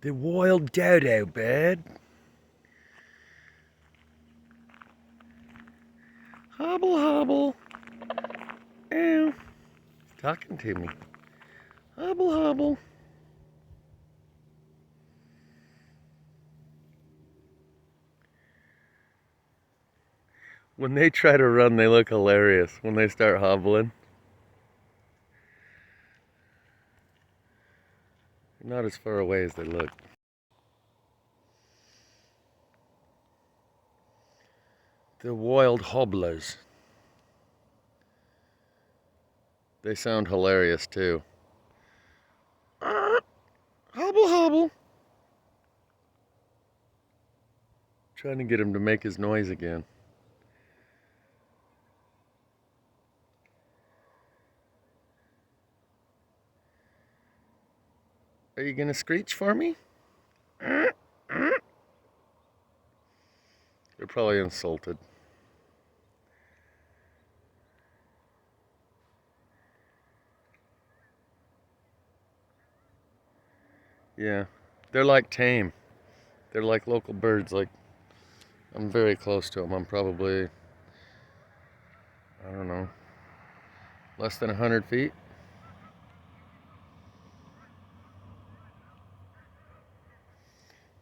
The wild dodo bird. Hobble, hobble. Ow. Talking to me. Hobble, hobble. When they try to run, they look hilarious. When they start hobbling. They're not as far away as they look. The wild hobblers. They sound hilarious too. Hobble, hobble. Trying to get him to make his noise again. Are you gonna screech for me? They're probably insulted. Yeah, they're like tame. They're like local birds. Like, I'm very close to them. I'm probably, I don't know, less than 100 feet.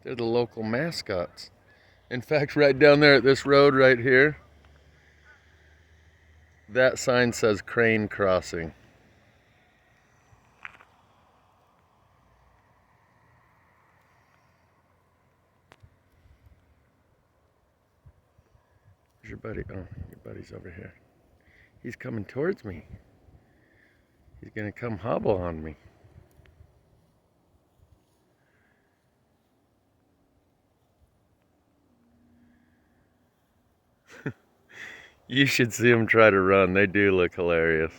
They're the local mascots. In fact, right down there at this road right here, that sign says Crane Crossing. Where's your buddy? Oh, your buddy's over here. He's coming towards me. He's gonna come hobble on me. You should see them try to run. They do look hilarious.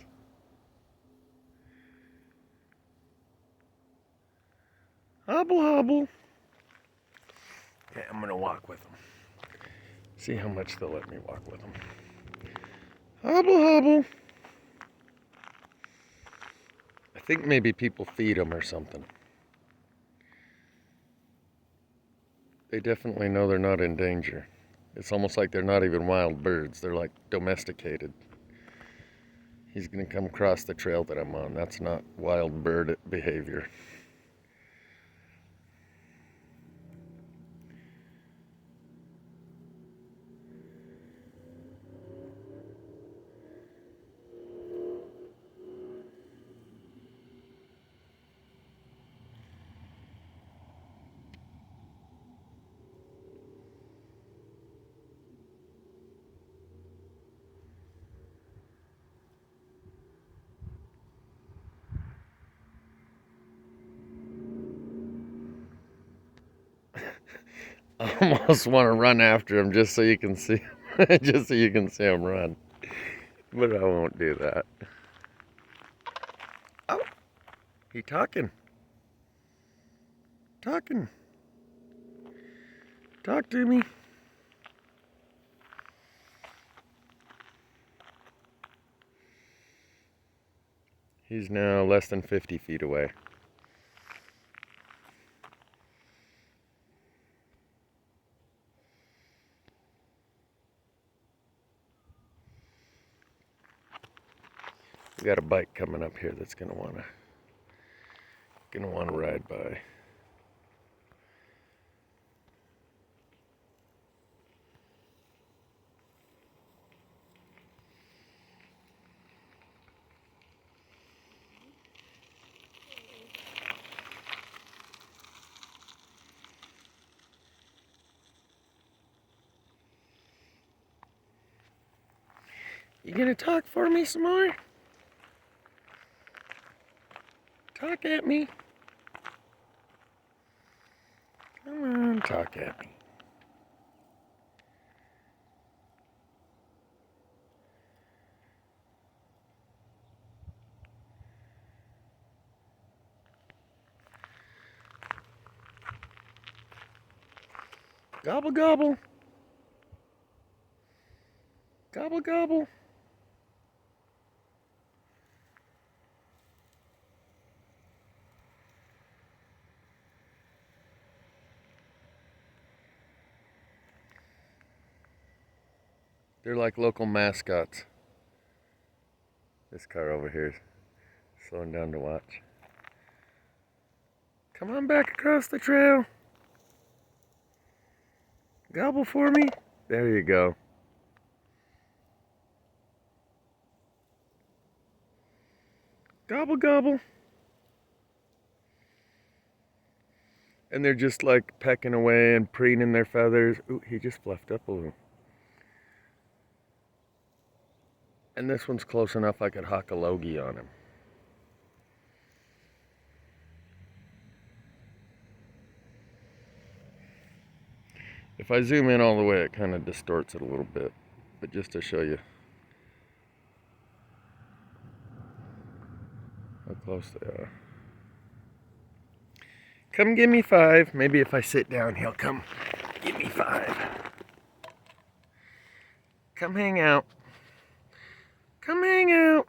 Hobble, hobble. Okay, I'm gonna walk with them. See how much they'll let me walk with them. Hobble, hobble. I think maybe people feed them or something. They definitely know they're not in danger. It's almost like they're not even wild birds. They're like domesticated. He's gonna come across the trail that I'm on. That's not wild bird behavior. I almost want to run after him just so you can see, just so you can see him run. But I won't do that. Oh, he talking. Talking. Talk to me. He's now less than 50 feet away. We got a bike coming up here that's gonna wanna ride by. You gonna talk for me some more? Talk at me. Come on, talk at me. Gobble, gobble. Gobble, gobble. They're like local mascots. This car over here is slowing down to watch. Come on back across the trail. Gobble for me. There you go. Gobble, gobble. And they're just like pecking away and preening their feathers. Ooh, he just fluffed up a little. And this one's close enough I could hock a logie on him. If I zoom in all the way, it kind of distorts it a little bit. But just to show you how close they are. Come give me 5. Maybe if I sit down, he'll come give me 5. Come hang out. Come hang out.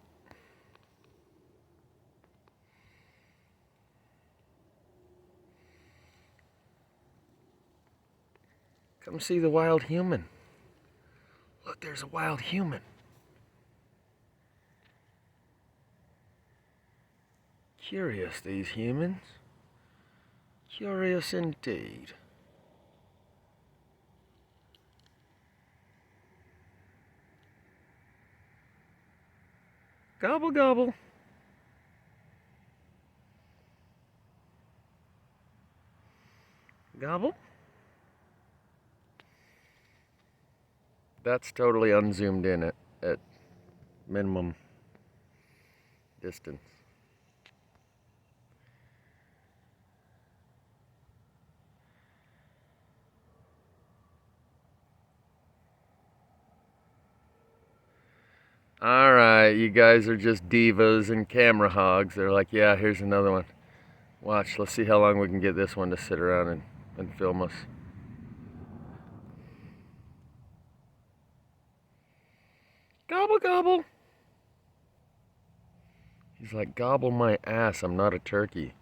Come see the wild human. Look, there's a wild human. Curious, these humans. Curious indeed. Gobble, gobble. Gobble. That's totally unzoomed in at minimum distance. Alright, you guys are just divas and camera hogs. They're like, yeah, here's another one. Watch, let's see how long we can get this one to sit around and film us. Gobble, gobble. He's like, gobble my ass, I'm not a turkey.